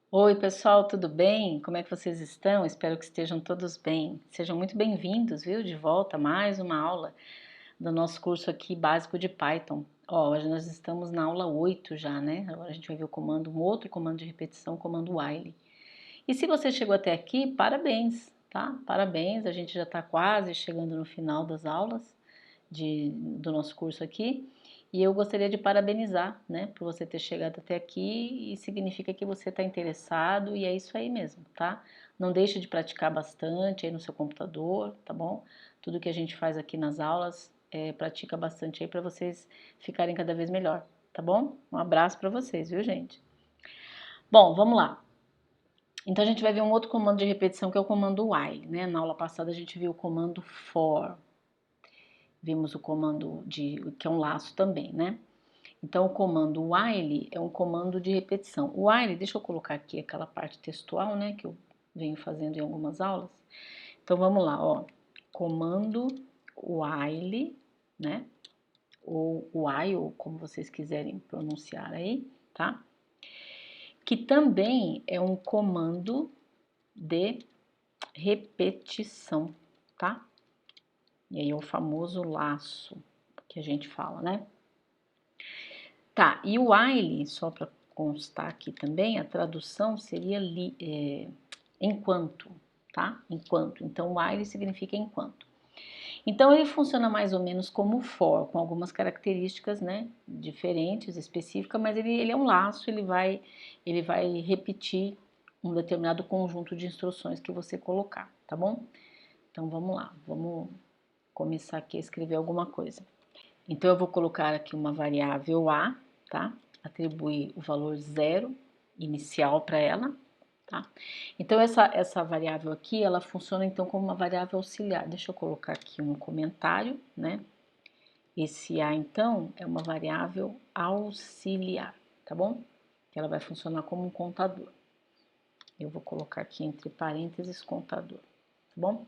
Oi, pessoal, tudo bem? Como é que vocês estão? Espero que estejam todos bem. Sejam muito bem-vindos, viu? De volta a mais uma aula do nosso curso aqui básico de Python. Ó, hoje nós estamos na aula 8 já, né? Agora a gente vai ver o comando, um outro comando de repetição, o comando while. E se você chegou até aqui, parabéns, tá? Parabéns, a gente já está quase chegando no final das aulas do nosso curso aqui. E eu gostaria de parabenizar, né, por você ter chegado até aqui e significa que você está interessado e é isso aí mesmo, tá? Não deixe de praticar bastante aí no seu computador, tá bom? Tudo que a gente faz aqui nas aulas, pratica bastante aí para vocês ficarem cada vez melhor, tá bom? Um abraço para vocês, viu, gente? Bom, vamos lá. Então a gente vai ver um outro comando de repetição que é o comando while, né? Na aula passada a gente viu o comando for, vimos o comando que é um laço também, né? Então, o comando while é um comando de repetição. O while, deixa eu colocar aqui aquela parte textual, né, que eu venho fazendo em algumas aulas. Então, vamos lá, ó. Comando while, né, ou while, como vocês quiserem pronunciar aí, tá? Que também é um comando de repetição, tá? E aí é o famoso laço que a gente fala, né? Tá, e o while, só para constar aqui também, a tradução seria enquanto, tá? Enquanto. Então, while significa enquanto. Então, ele funciona mais ou menos como o for, com algumas características, né, diferentes, específicas, mas ele é um laço, ele vai repetir um determinado conjunto de instruções que você colocar, tá bom? Então, vamos lá, vamos começar aqui a escrever alguma coisa. Então, eu vou colocar aqui uma variável A, tá? Atribuir o valor zero inicial para ela, tá? Então, essa variável aqui, ela funciona então como uma variável auxiliar. Deixa eu colocar aqui um comentário, né? Esse A, então, é uma variável auxiliar, tá bom? Ela vai funcionar como um contador. Eu vou colocar aqui entre parênteses contador, tá bom?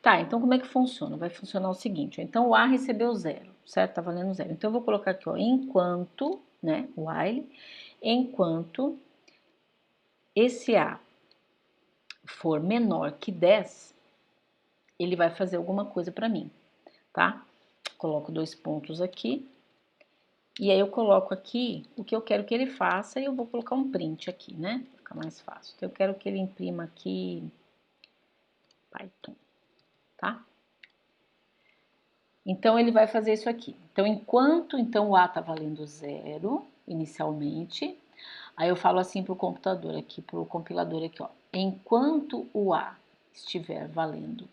Tá, então como é que funciona? Vai funcionar o seguinte, então o A recebeu zero, certo? Tá valendo zero. Então eu vou colocar aqui, ó, enquanto, né, while, enquanto esse A for menor que 10, ele vai fazer alguma coisa para mim, tá? Coloco dois pontos aqui, e aí eu coloco aqui o que eu quero que ele faça e eu vou colocar um print aqui, né? Fica mais fácil. Então eu quero que ele imprima aqui Python, tá? Então, ele vai fazer isso aqui. Então, enquanto o A está valendo zero, inicialmente, aí eu falo assim para o computador aqui, para o compilador aqui, ó. Enquanto o A estiver valendo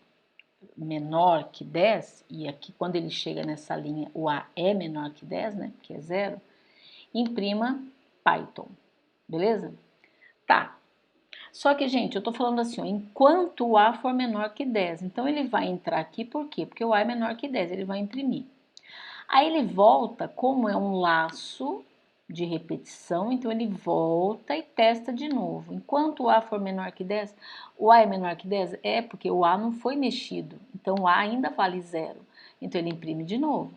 menor que 10, e aqui quando ele chega nessa linha, o A é menor que 10, né, que é zero, imprima Python, beleza? Tá. Só que, gente, eu tô falando assim, ó, enquanto o A for menor que 10, então ele vai entrar aqui, por quê? Porque o A é menor que 10, ele vai imprimir. Aí ele volta, como é um laço de repetição, então ele volta e testa de novo. Enquanto o A for menor que 10, o A é menor que 10? É, porque o A não foi mexido, então o A ainda vale zero. Então ele imprime de novo.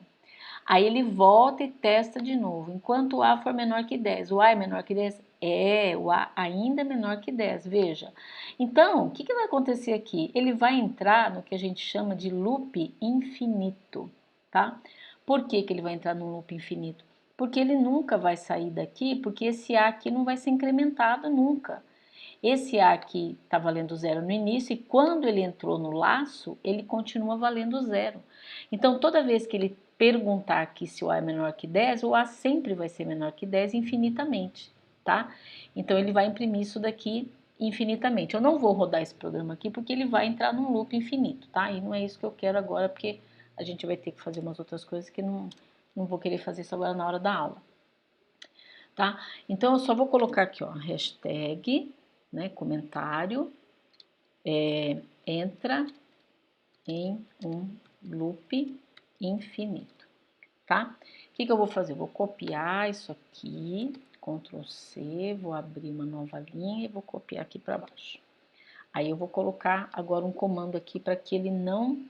Aí ele volta e testa de novo. Enquanto o A for menor que 10, o A é menor que 10? É, o A ainda é menor que 10, veja. Então, o que vai acontecer aqui? Ele vai entrar no que a gente chama de loop infinito, tá? Por que ele vai entrar no loop infinito? Porque ele nunca vai sair daqui, porque esse A aqui não vai ser incrementado nunca. Esse A aqui está valendo zero no início e quando ele entrou no laço, ele continua valendo zero. Então, toda vez que ele perguntar aqui se o A é menor que 10, o A sempre vai ser menor que 10 infinitamente, tá? Então, ele vai imprimir isso daqui infinitamente. Eu não vou rodar esse programa aqui porque ele vai entrar num loop infinito, tá? E não é isso que eu quero agora porque a gente vai ter que fazer umas outras coisas que não vou querer fazer isso agora na hora da aula, tá? Então, eu só vou colocar aqui, ó, hashtag, né, comentário, entra em um loop infinito, tá? O que eu vou fazer? Eu vou copiar isso aqui, Ctrl C, vou abrir uma nova linha e vou copiar aqui para baixo. Aí eu vou colocar agora um comando aqui para que ele não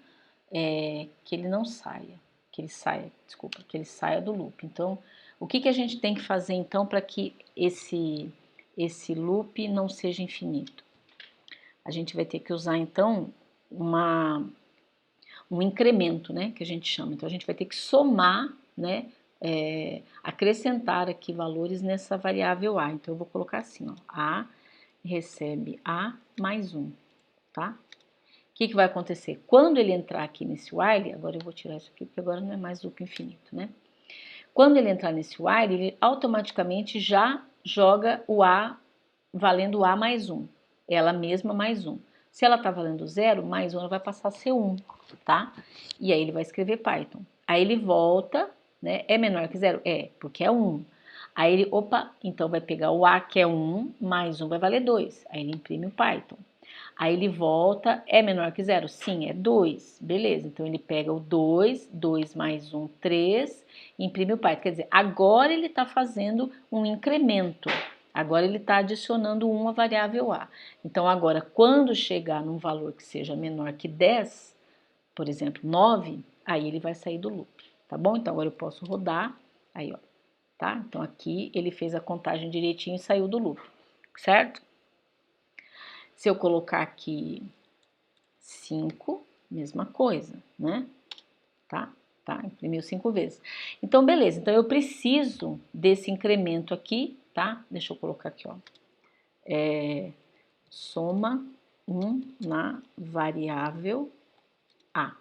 saia, que ele saia do loop. Então, o que a gente tem que fazer então para que esse loop não seja infinito? A gente vai ter que usar, então, um incremento, né, que a gente chama. Então, a gente vai ter que somar, né, acrescentar aqui valores nessa variável A. Então, eu vou colocar assim, ó, A recebe A mais 1, tá? O que vai acontecer? Quando ele entrar aqui nesse while, agora eu vou tirar isso aqui, porque agora não é mais loop infinito, né? Quando ele entrar nesse while, ele automaticamente já joga o A valendo A mais 1. Ela mesma mais 1. Se ela está valendo 0, mais 1 ela vai passar a ser 1, tá? E aí ele vai escrever Python. Aí ele volta, né? É menor que 0? É, porque é 1. Aí ele, opa, então vai pegar o A que é 1, mais 1 vai valer 2. Aí ele imprime o Python. Aí ele volta, é menor que 0? Sim, é 2. Beleza, então ele pega o 2, 2 mais 1, 3, imprime o Python. Quer dizer, agora ele está fazendo um incremento. Agora ele está adicionando 1 à variável A. Então agora, quando chegar num valor que seja menor que 10, por exemplo, 9, aí ele vai sair do loop, tá bom? Então agora eu posso rodar, aí ó, tá? Então aqui ele fez a contagem direitinho e saiu do loop, certo? Se eu colocar aqui 5, mesma coisa, né? Tá? Tá, imprimiu 5 vezes. Então, beleza. Então, eu preciso desse incremento aqui, tá? Deixa eu colocar aqui, ó. Soma 1 na variável A,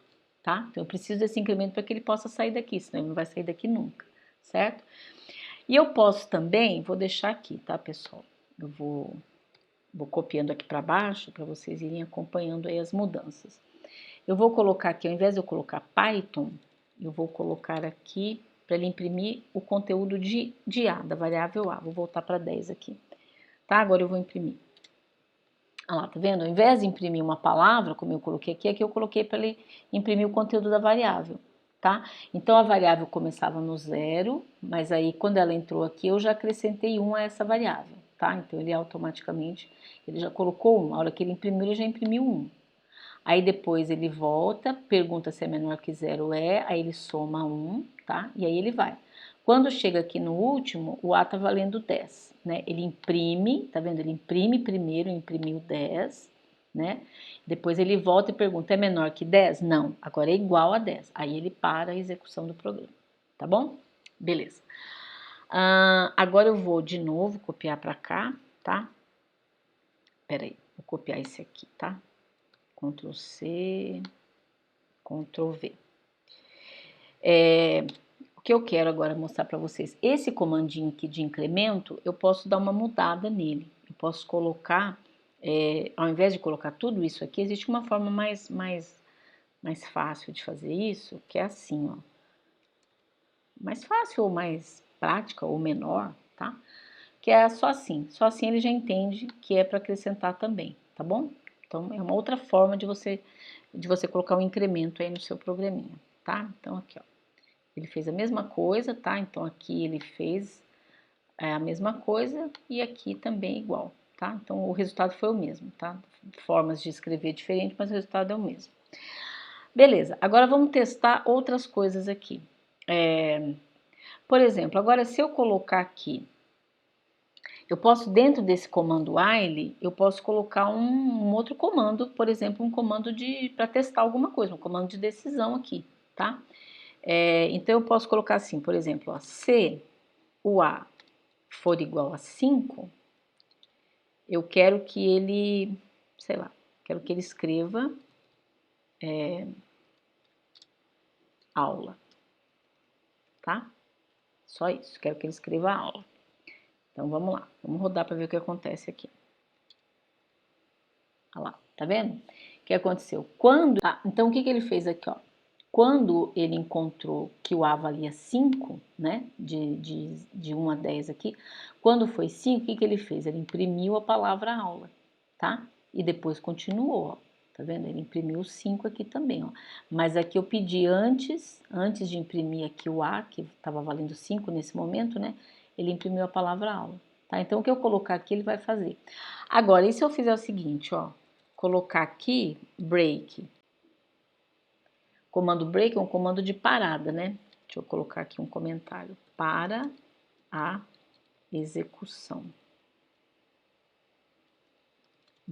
tá? Então, eu preciso desse incremento para que ele possa sair daqui, senão ele não vai sair daqui nunca, certo? E eu posso também, vou deixar aqui, tá, pessoal? Eu vou copiando aqui para baixo para vocês irem acompanhando aí as mudanças. Eu vou colocar aqui, ao invés de eu colocar Python, eu vou colocar aqui para ele imprimir o conteúdo de A, da variável A. Vou voltar para 10 aqui, tá? Agora eu vou imprimir. Olha lá, tá vendo? Ao invés de imprimir uma palavra, como eu coloquei aqui eu coloquei para ele imprimir o conteúdo da variável, tá? Então a variável começava no 0, mas aí quando ela entrou aqui eu já acrescentei 1 a essa variável, tá? Então ele automaticamente, ele já colocou 1, a hora que ele imprimiu, ele já imprimiu 1. Aí depois ele volta, pergunta se é menor que 0 aí ele soma 1, tá? E aí ele vai. Quando chega aqui no último, o A tá valendo 10, né? Ele imprime, tá vendo? Ele imprime primeiro, imprimiu 10, né? Depois ele volta e pergunta, é menor que 10? Não, agora é igual a 10. Aí ele para a execução do programa, tá bom? Beleza. Agora eu vou de novo copiar para cá, tá? Pera aí, vou copiar esse aqui, tá? Ctrl C, Ctrl V. O que eu quero agora mostrar para vocês, esse comandinho aqui de incremento, eu posso dar uma mudada nele. Eu posso colocar, ao invés de colocar tudo isso aqui, existe uma forma mais fácil de fazer isso, que é assim, ó. Mais fácil ou mais prática ou menor, tá? Que é só assim ele já entende que é para acrescentar também, tá bom? Então, é uma outra forma de você colocar um incremento aí no seu programinha, tá? Então, aqui, ó, ele fez a mesma coisa, tá? Então, aqui ele fez a mesma coisa e aqui também igual, tá? Então, o resultado foi o mesmo, tá? Formas de escrever diferentes, mas o resultado é o mesmo. Beleza, agora vamos testar outras coisas aqui. Por exemplo, agora se eu colocar aqui, eu posso, dentro desse comando while, eu posso colocar um outro comando, por exemplo, um comando para testar alguma coisa, um comando de decisão aqui, tá? Então, eu posso colocar assim, por exemplo, ó, se o A for igual a 5, eu quero que ele, sei lá, quero que ele escreva aula, tá? Só isso, quero que ele escreva aula. Então, vamos lá, vamos rodar para ver o que acontece aqui. Olha lá, tá vendo? O que aconteceu? Então, o que ele fez aqui, ó? Quando ele encontrou que o A valia 5, né, de 1 a 10 aqui, quando foi 5, o que ele fez? Ele imprimiu a palavra aula, tá? E depois continuou, ó, tá vendo? Ele imprimiu 5 aqui também, ó. Mas aqui eu pedi antes de imprimir aqui o A, que estava valendo 5 nesse momento, né, ele imprimiu a palavra aula, tá? Então, o que eu colocar aqui, ele vai fazer. Agora, e se eu fizer o seguinte, ó, colocar aqui break. Comando break é um comando de parada, né? Deixa eu colocar aqui um comentário. Para a execução.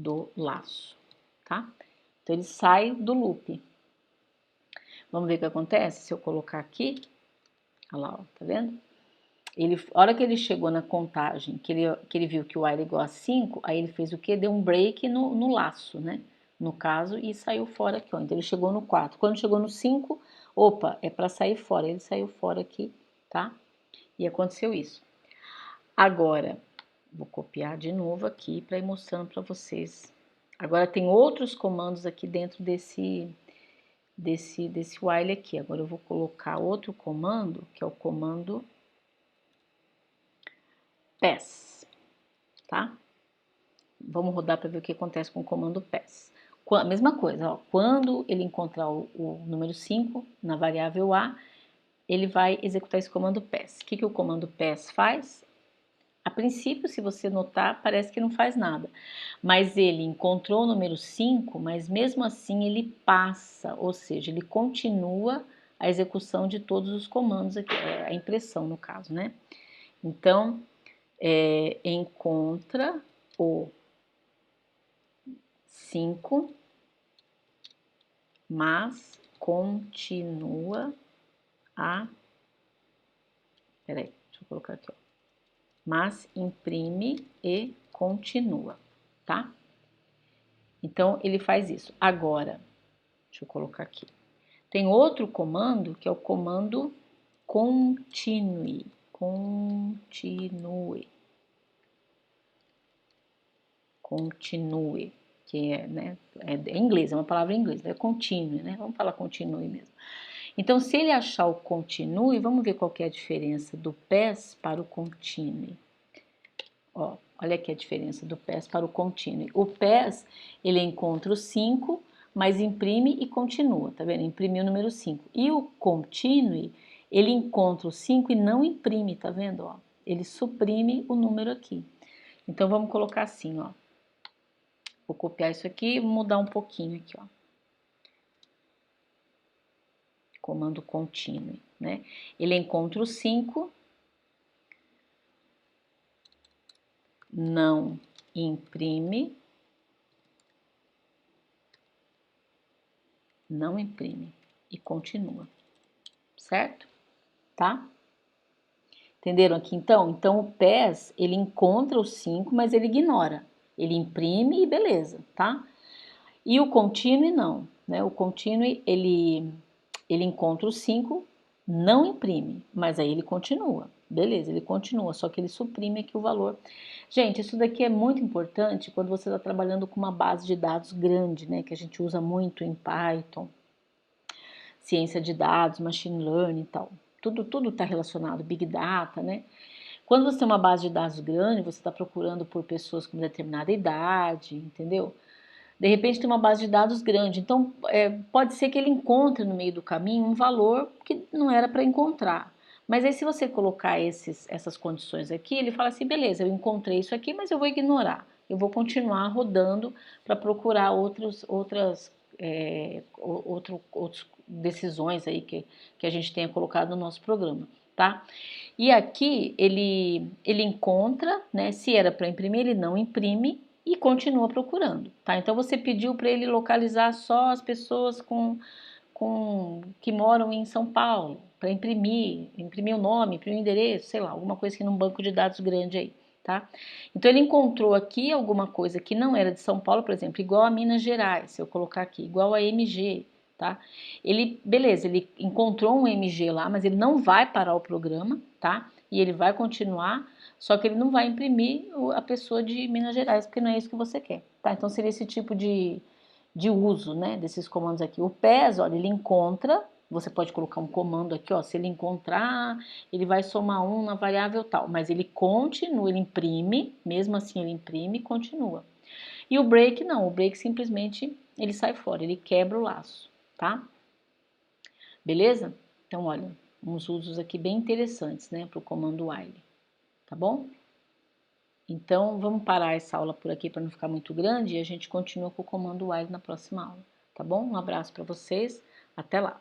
do laço, tá? Então, ele sai do loop. Vamos ver o que acontece? Se eu colocar aqui, olha lá, ó, tá vendo? A hora que ele chegou na contagem, que ele viu que o A era igual a 5, aí ele fez o quê? Deu um break no laço, né? No caso, e saiu fora aqui, ó. Então, ele chegou no 4. Quando chegou no 5, opa, é para sair fora. Ele saiu fora aqui, tá? E aconteceu isso. Agora, vou copiar de novo aqui para ir mostrando para vocês. Agora, tem outros comandos aqui dentro desse while aqui. Agora, eu vou colocar outro comando, que é o comando pass, tá? Vamos rodar para ver o que acontece com o comando pass. A mesma coisa, ó, quando ele encontrar o número 5 na variável A, ele vai executar esse comando pass. O que o comando pass faz? A princípio, se você notar, parece que não faz nada. Mas ele encontrou o número 5, mas mesmo assim ele passa, ou seja, ele continua a execução de todos os comandos aqui, a impressão no caso, né? Então, encontra o 5, mas continua a... Peraí, deixa eu colocar aqui, ó. Mas imprime e continua, tá? Então, ele faz isso. Agora, deixa eu colocar aqui. Tem outro comando, que é o comando continue. Continue. Que é, né? É em inglês, é uma palavra em inglês, é continue, né? Vamos falar continue mesmo. Então, se ele achar o continue, vamos ver qual que é a diferença do pass para o continue. Ó, olha aqui a diferença do pass para o continue. O pass, ele encontra o 5, mas imprime e continua, tá vendo? Imprimiu o número 5. E o continue, ele encontra o 5 e não imprime, tá vendo? Ó, ele suprime o número aqui. Então, vamos colocar assim, ó. Vou copiar isso aqui e mudar um pouquinho aqui, ó. Comando continue, né? Ele encontra o 5, não imprime, e continua, certo? Tá? Entenderam aqui então? Então o PES, ele encontra o 5, mas ele ignora. Ele imprime e beleza, tá? E o continue não, né? O continue, ele encontra o 5, não imprime, mas aí ele continua. Beleza, ele continua, só que ele suprime aqui o valor. Gente, isso daqui é muito importante quando você está trabalhando com uma base de dados grande, né? Que a gente usa muito em Python, ciência de dados, machine learning e tal. Tudo está relacionado, Big Data, né? Quando você tem uma base de dados grande, você está procurando por pessoas com determinada idade, entendeu? De repente tem uma base de dados grande, então pode ser que ele encontre no meio do caminho um valor que não era para encontrar. Mas aí se você colocar essas condições aqui, ele fala assim, beleza, eu encontrei isso aqui, mas eu vou ignorar. Eu vou continuar rodando para procurar outras decisões aí que a gente tenha colocado no nosso programa, tá? E aqui ele encontra, né? Se era para imprimir, ele não imprime e continua procurando, tá? Então você pediu para ele localizar só as pessoas que moram em São Paulo, para imprimir o nome, imprimir o endereço, sei lá, alguma coisa aqui num banco de dados grande aí, tá? Então ele encontrou aqui alguma coisa que não era de São Paulo, por exemplo, igual a Minas Gerais, se eu colocar aqui, igual a MG, tá? Beleza, ele encontrou um MG lá, mas ele não vai parar o programa, tá? E ele vai continuar, só que ele não vai imprimir a pessoa de Minas Gerais, porque não é isso que você quer, tá? Então seria esse tipo de uso, né, desses comandos aqui. O PES, olha, ele encontra, você pode colocar um comando aqui, ó, se ele encontrar, ele vai somar 1 na variável tal, mas ele continua, ele imprime, mesmo assim ele imprime e continua. E o break não, o break simplesmente ele sai fora, ele quebra o laço, tá? Beleza? Então, olha, uns usos aqui bem interessantes, né, para o comando while, tá bom? Então, vamos parar essa aula por aqui para não ficar muito grande e a gente continua com o comando while na próxima aula, tá bom? Um abraço para vocês, até lá!